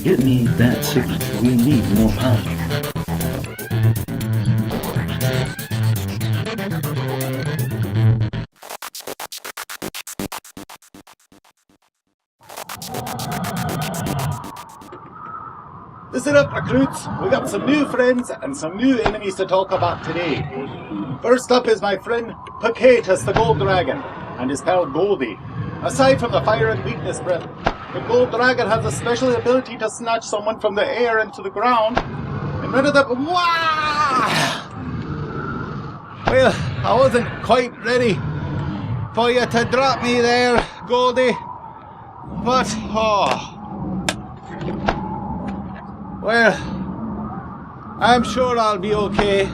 Get me that signal. We need more power. Listen up, recruits. We got some new friends and some new enemies to talk about today. First up is my friend Pacatus the Gold Dragon and his pal Goldie. Aside from the fire and weakness breath, the Gold Dragon has a special ability to snatch someone from the air into the ground and render them. Wah! Well, I wasn't quite ready for you to drop me there, Goldie. But, well, I'm sure I'll be okay.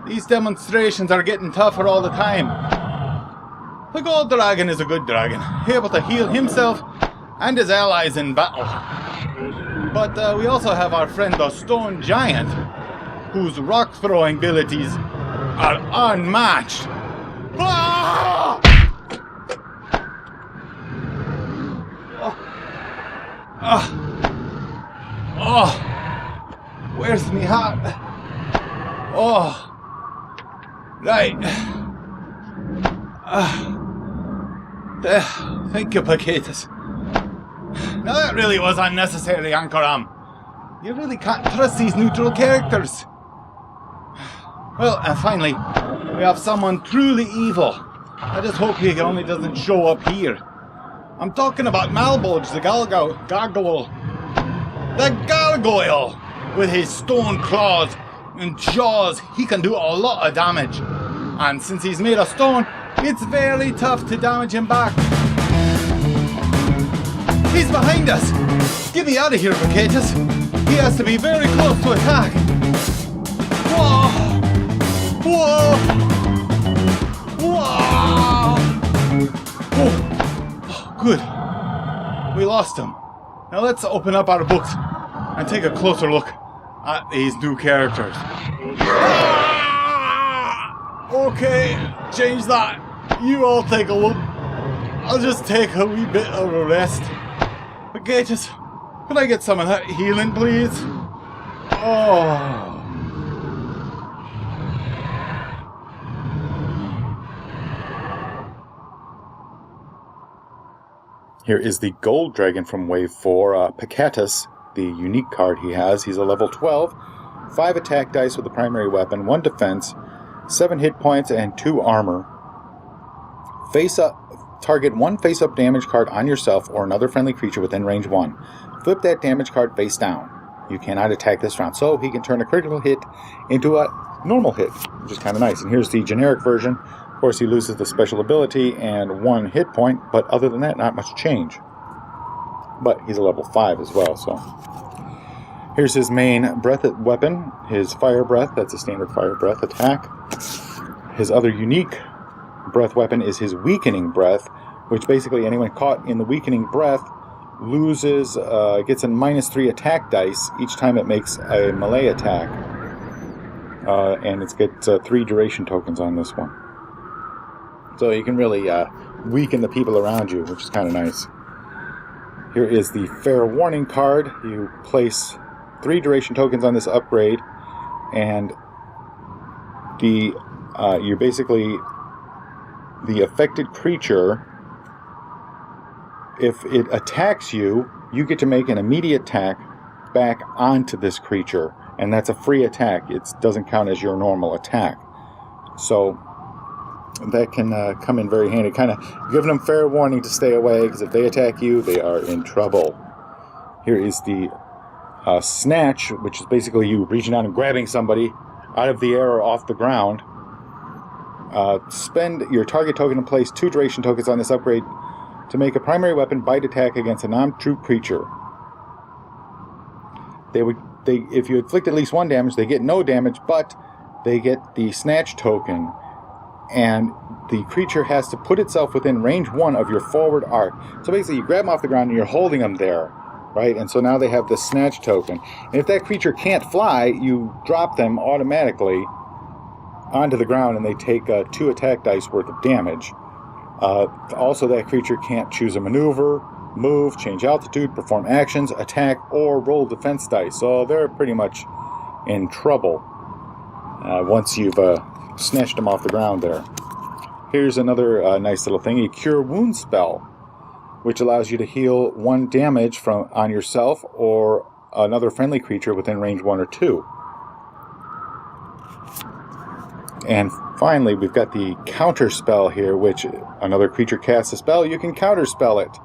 These demonstrations are getting tougher all the time. The Gold Dragon is a good dragon, able to heal himself and his allies in battle. But we also have our friend the Stone Giant, whose rock-throwing abilities are unmatched. Ah! Oh, where's me heart? Oh, right. Thank you, Pacatus. Now that really was unnecessary, Ankaram. You really can't trust these neutral characters. Well, and finally, we have someone truly evil. I just hope he only doesn't show up here. I'm talking about Malebolge the Gargoyle. The Gargoyle! With his stone claws and jaws, he can do a lot of damage. And since he's made of stone, it's very tough to damage him back. He's behind us! Get me out of here, Pacatus! He has to be very close to attack! Whoa! Whoa! Whoa! Oh, good. We lost him. Now let's open up our books and take a closer look at these new characters. Okay, change that. You all take a look. I'll just take a wee bit of a rest. Pacatus, can I get some of that healing, please? Oh. Here is the Gold Dragon from Wave 4, Pacatus, the unique card he has. He's a level 12, 5 attack dice with the primary weapon, 1 defense, 7 hit points, and 2 armor. Face up, target 1 face-up damage card on yourself or another friendly creature within range 1. Flip that damage card face down. You cannot attack this round, so he can turn a critical hit into a normal hit, which is kind of nice. And here's the generic version. Of course, he loses the special ability and 1 hit point, but other than that, not much change. But he's a level 5 as well, so. Here's his main breath weapon, his fire breath. That's a standard fire breath attack. His other unique breath weapon is his weakening breath, which basically anyone caught in the weakening breath loses, gets a -3 attack dice each time it makes a melee attack. And it gets 3 duration tokens on this one. So you can really weaken the people around you, which is kind of nice. Here is the Fair Warning card. You place 3 duration tokens on this upgrade, and you're basically the affected creature. If it attacks you, you get to make an immediate attack back onto this creature, and that's a free attack. It doesn't count as your normal attack. So that can come in very handy, kind of giving them fair warning to stay away, because if they attack you, they are in trouble. Here is the Snatch, which is basically you reaching out and grabbing somebody out of the air or off the ground. Spend your target token and place 2 duration tokens on this upgrade to make a primary weapon bite attack against a non-troop creature. If you inflict at least 1 damage, they get no damage, but they get the Snatch token, and the creature has to put itself within range 1 of your forward arc. So basically, you grab them off the ground and you're holding them there, right? And so now they have the Snatch token. And if that creature can't fly, you drop them automatically onto the ground, and they take 2 attack dice worth of damage. Also, that creature can't choose a maneuver move, change altitude, perform actions, attack, or roll defense dice. So they're pretty much in trouble once you've snatched them off the ground there. Here's another nice little thing, a Cure Wounds spell, which allows you to heal 1 damage on yourself or another friendly creature within range 1 or 2. And finally, we've got the counter spell here, which another creature casts a spell, you can counter spell it,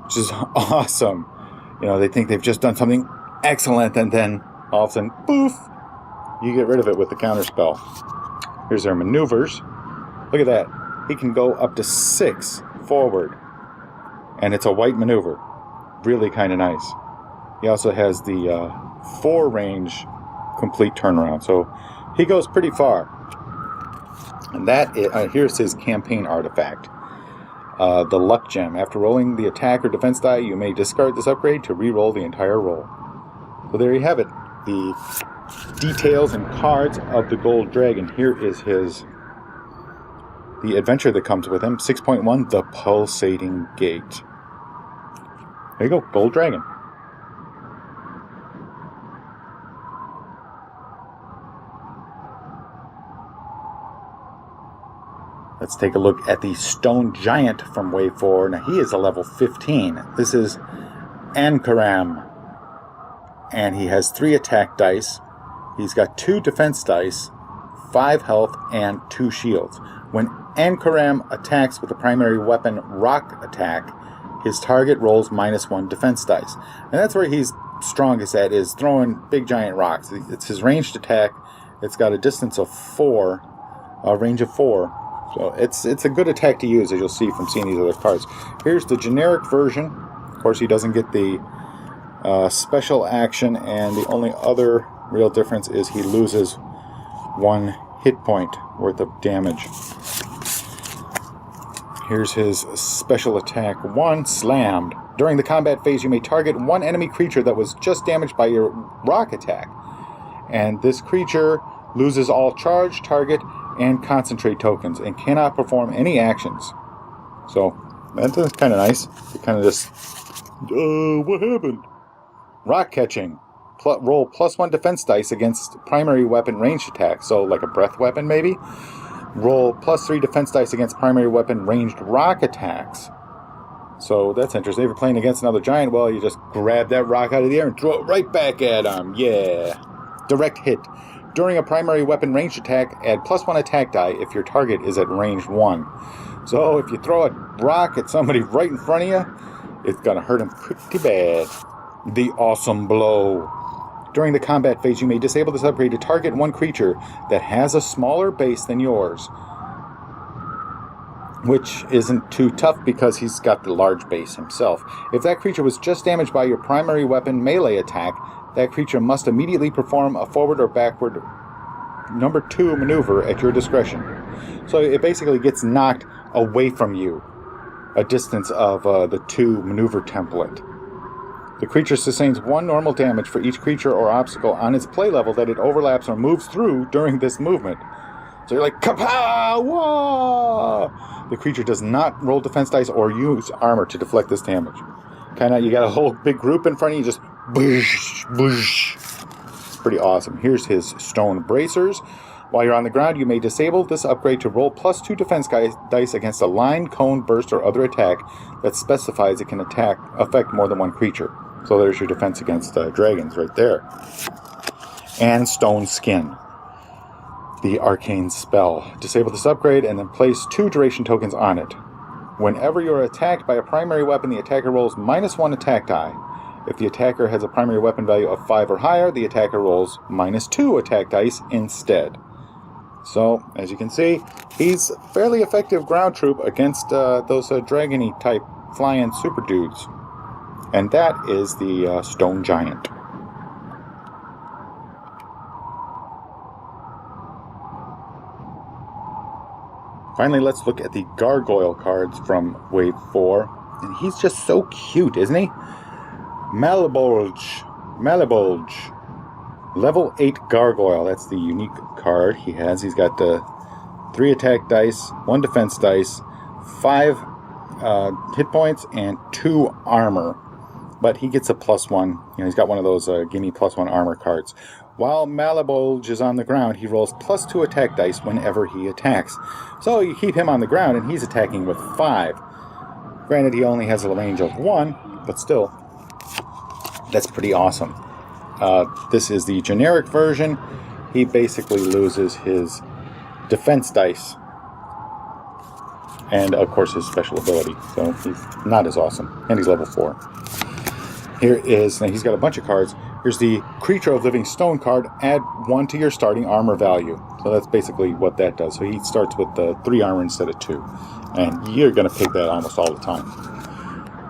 which is awesome. You know, they think they've just done something excellent, and then all of a sudden, poof, you get rid of it with the counter spell. Here's their maneuvers. Look at that. He can go up to 6 forward, and it's a white maneuver. Really kind of nice. He also has the 4 range complete turnaround, so he goes pretty far. And that is, here's his campaign artifact, the Luck Gem. After rolling the attack or defense die, you may discard this upgrade to re-roll the entire roll. So there you have it. The details and cards of the Gold Dragon. Here is the adventure that comes with him. 6.1, The Pulsating Gate. There you go, Gold Dragon. Let's take a look at the Stone Giant from Wave 4. Now he is a level 15. This is Ankaram. And he has 3 attack dice. He's got 2 defense dice, 5 health, and 2 shields. When Ankaram attacks with a primary weapon rock attack, his target rolls -1 defense dice. And that's where he's strongest at, is throwing big giant rocks. It's his ranged attack. It's got a distance of 4, a range of 4. So it's a good attack to use, as you'll see from seeing these other cards. Here's the generic version. Of course, he doesn't get the special action, and the only other real difference is he loses 1 hit point worth of damage. Here's his special attack 1, Slammed. During the combat phase, you may target 1 enemy creature that was just damaged by your rock attack. And this creature loses all charge, target, and concentrate tokens, and cannot perform any actions. So, that's kind of nice. You kind of just, what happened? Rock catching. Roll +1 defense dice against primary weapon ranged attacks. So, like a breath weapon, maybe? Roll +3 defense dice against primary weapon ranged rock attacks. So, that's interesting. If you're playing against another giant, well, you just grab that rock out of the air and throw it right back at him. Yeah. Direct hit. During a primary weapon ranged attack, add +1 attack die if your target is at range 1. So, if you throw a rock at somebody right in front of you, it's going to hurt him pretty bad. The Awesome Blow. During the combat phase, you may disable this upgrade to target 1 creature that has a smaller base than yours, which isn't too tough because he's got the large base himself. If that creature was just damaged by your primary weapon melee attack, that creature must immediately perform a forward or backward number 2 maneuver at your discretion. So it basically gets knocked away from you, a distance of the 2 maneuver template. The creature sustains 1 normal damage for each creature or obstacle on its play level that it overlaps or moves through during this movement. So you're like, kapow! Whoa! The creature does not roll defense dice or use armor to deflect this damage. You got a whole big group in front of you, just boosh, boosh. Pretty awesome. Here's his Stone Bracers. While you're on the ground, you may disable this upgrade to roll +2 defense dice against a line, cone, burst, or other attack that specifies it can affect more than 1 creature. So there's your defense against dragons right there. And Stone Skin, the arcane spell. Disable this upgrade and then place 2 duration tokens on it. Whenever you're attacked by a primary weapon, the attacker rolls -1 attack die. If the attacker has a primary weapon value of 5 or higher, the attacker rolls -2 attack dice instead. So, as you can see, he's a fairly effective ground troop against those dragony type flying super dudes. And that is the Stone Giant. Finally, let's look at the Gargoyle cards from Wave 4. And he's just so cute, isn't he? Malebolge. Level 8 Gargoyle. That's the unique card he has. He's got 3 attack dice, 1 defense dice, 5 hit points and 2 armor. But he gets a +1. You know, he's got one of those gimme +1 armor cards. While Malebolge is on the ground, he rolls +2 attack dice whenever he attacks. So you keep him on the ground, and he's attacking with 5. Granted, he only has a range of 1, but still, that's pretty awesome. This is the generic version. He basically loses his defense dice and, of course, his special ability. So he's not as awesome. And he's level 4. Here is, and he's got a bunch of cards. Here's the Creature of Living Stone card. Add 1 to your starting armor value. So that's basically what that does. So he starts with 3 armor instead of 2. And you're going to pick that almost all the time.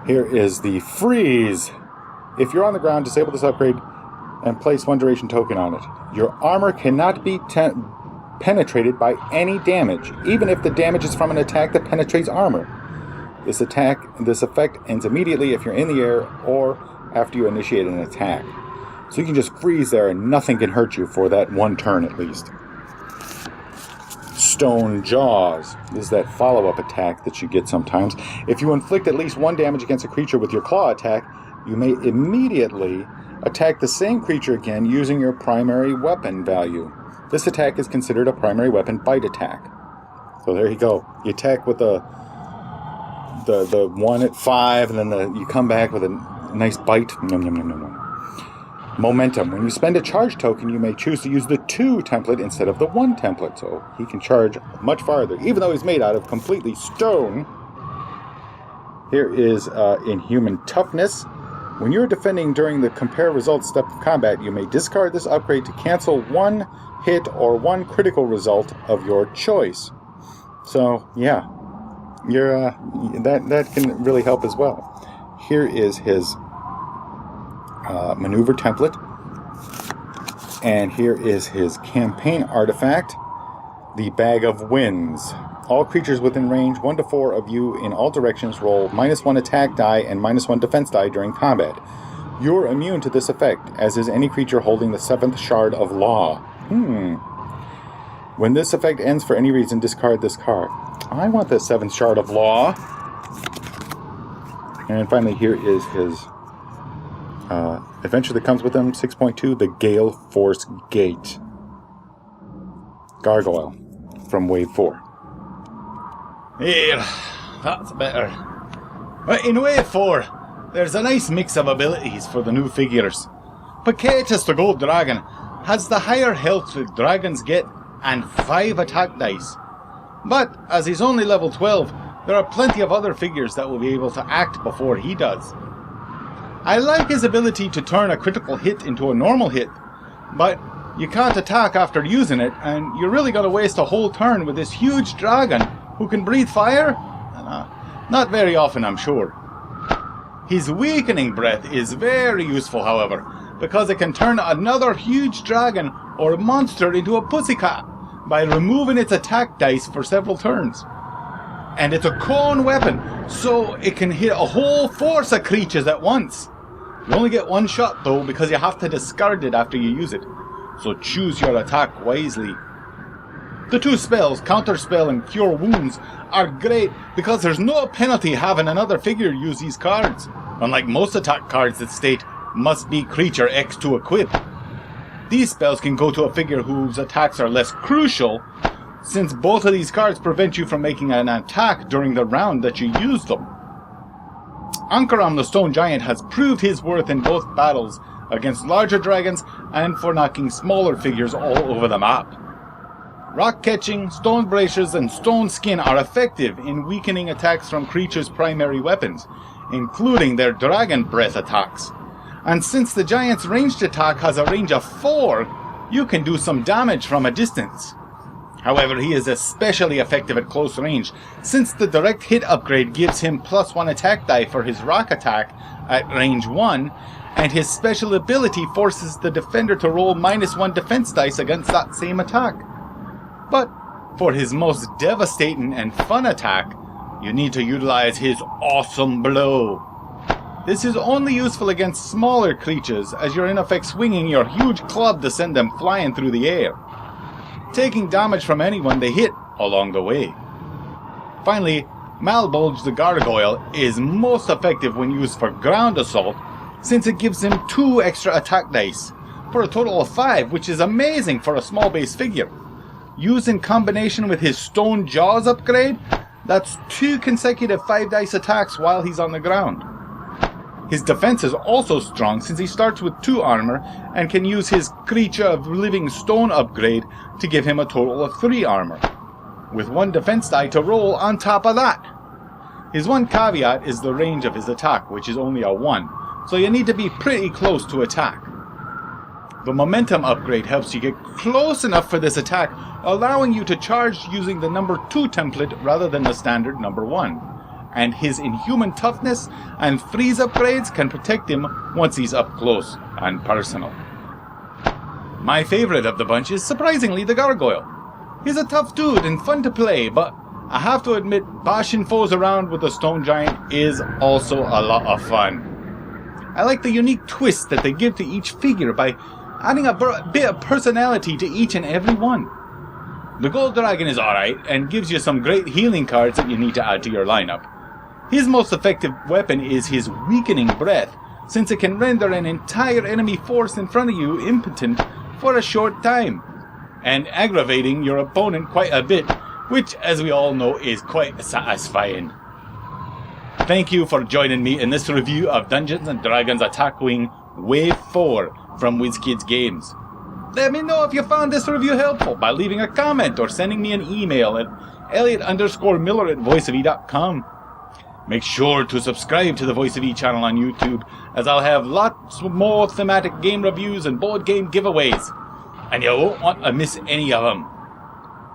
Here is the Freeze. If you're on the ground, disable this upgrade and place 1 duration token on it. Your armor cannot be penetrated by any damage, even if the damage is from an attack that penetrates armor. This effect ends immediately if you're in the air or after you initiate an attack. So you can just freeze there and nothing can hurt you for that 1 turn at least. Stone Jaws. This is that follow-up attack that you get sometimes. If you inflict at least 1 damage against a creature with your claw attack, you may immediately attack the same creature again using your primary weapon value. This attack is considered a primary weapon bite attack. So there you go. You attack with the 1 at 5, and then you come back with a nice bite. Nom, nom, nom, nom, nom. Momentum. When you spend a charge token, you may choose to use the 2 template instead of the 1 template. So he can charge much farther, even though he's made out of completely stone. Here is Inhuman Toughness. When you're defending during the compare results step of combat, you may discard this upgrade to cancel 1 hit or 1 critical result of your choice. So, yeah. That can really help as well. Here is his maneuver template, and here is his campaign artifact, the Bag of Winds. All creatures within range 1 to 4 of you in all directions roll -1 attack die and -1 defense die during combat. You're immune to this effect, as is any creature holding the 7th Shard of Law. When this effect ends for any reason, discard this card. I want the 7th Shard of Law. And finally, here is his adventure that comes with him, 6.2, the Gale Force Gate. Gargoyle from Wave 4. Here, that's better. But in Wave 4, there's a nice mix of abilities for the new figures. Pacatus the Gold Dragon has the higher health that dragons get and 5 attack dice. But, as he's only level 12, there are plenty of other figures that will be able to act before he does. I like his ability to turn a critical hit into a normal hit, but you can't attack after using it, and you're really going to waste a whole turn with this huge dragon who can breathe fire? Not very often, I'm sure. His Weakening Breath is very useful, however, because it can turn another huge dragon or monster into a pussycat by removing its attack dice for several turns. And it's a cone weapon, so it can hit a whole force of creatures at once. You only get 1 shot though, because you have to discard it after you use it. So choose your attack wisely. The 2 spells, Counterspell and Cure Wounds, are great because there's no penalty having another figure use these cards, unlike most attack cards that state, must be creature X to equip. These spells can go to a figure whose attacks are less crucial, since both of these cards prevent you from making an attack during the round that you use them. Ankaram the Stone Giant has proved his worth in both battles against larger dragons and for knocking smaller figures all over the map. Rock Catching, Stone Bracers, and Stone Skin are effective in weakening attacks from creatures' primary weapons, including their Dragon Breath attacks. And since the Giant's ranged attack has a range of 4, you can do some damage from a distance. However, he is especially effective at close range, since the direct hit upgrade gives him +1 attack die for his rock attack at range 1, and his special ability forces the defender to roll -1 defense dice against that same attack. But for his most devastating and fun attack, you need to utilize his Awesome Blow. This is only useful against smaller creatures, as you're in effect swinging your huge club to send them flying through the air, taking damage from anyone they hit along the way. Finally, Malebolge the Gargoyle is most effective when used for ground assault, since it gives him 2 extra attack dice, for a total of 5, which is amazing for a small base figure. Used in combination with his Stone Jaws upgrade, that's 2 consecutive 5 dice attacks while he's on the ground. His defense is also strong since he starts with 2 armor and can use his Creature of Living Stone upgrade to give him a total of 3 armor, with 1 defense die to roll on top of that. His one caveat is the range of his attack, which is only a 1, so you need to be pretty close to attack. The momentum upgrade helps you get close enough for this attack, allowing you to charge using the number 2 template rather than the standard number 1. And his Inhuman Toughness and Freeze upgrades can protect him once he's up close and personal. My favourite of the bunch is surprisingly the Gargoyle. He's a tough dude and fun to play, but I have to admit bashing foes around with the Stone Giant is also a lot of fun. I like the unique twist that they give to each figure by adding a bit of personality to each and every one. The Gold Dragon is alright and gives you some great healing cards that you need to add to your lineup. His most effective weapon is his Weakening Breath, since it can render an entire enemy force in front of you impotent for a short time, and aggravating your opponent quite a bit, which, as we all know, is quite satisfying. Thank you for joining me in this review of Dungeons & Dragons Attack Wing Wave 4 from Wizkids Games. Let me know if you found this review helpful by leaving a comment or sending me an email at elliot_miller@voiceofe.com. Make sure to subscribe to the Voice of E channel on YouTube, as I'll have lots more thematic game reviews and board game giveaways, and you won't want to miss any of them.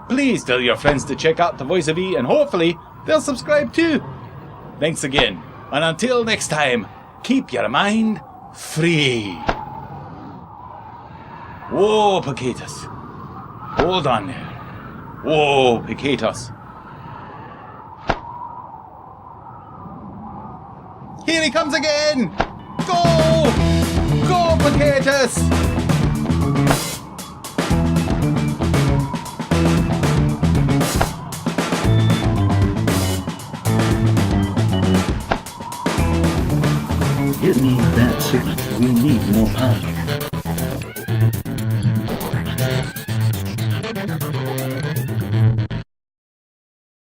Please tell your friends to check out the Voice of E, and hopefully they'll subscribe too. Thanks again, and until next time, keep your mind free. Whoa, Pacatus. Hold on there. Whoa, Pacatus. Here he comes again! Go! Go, Pacatus! It needs that signal. We need more power.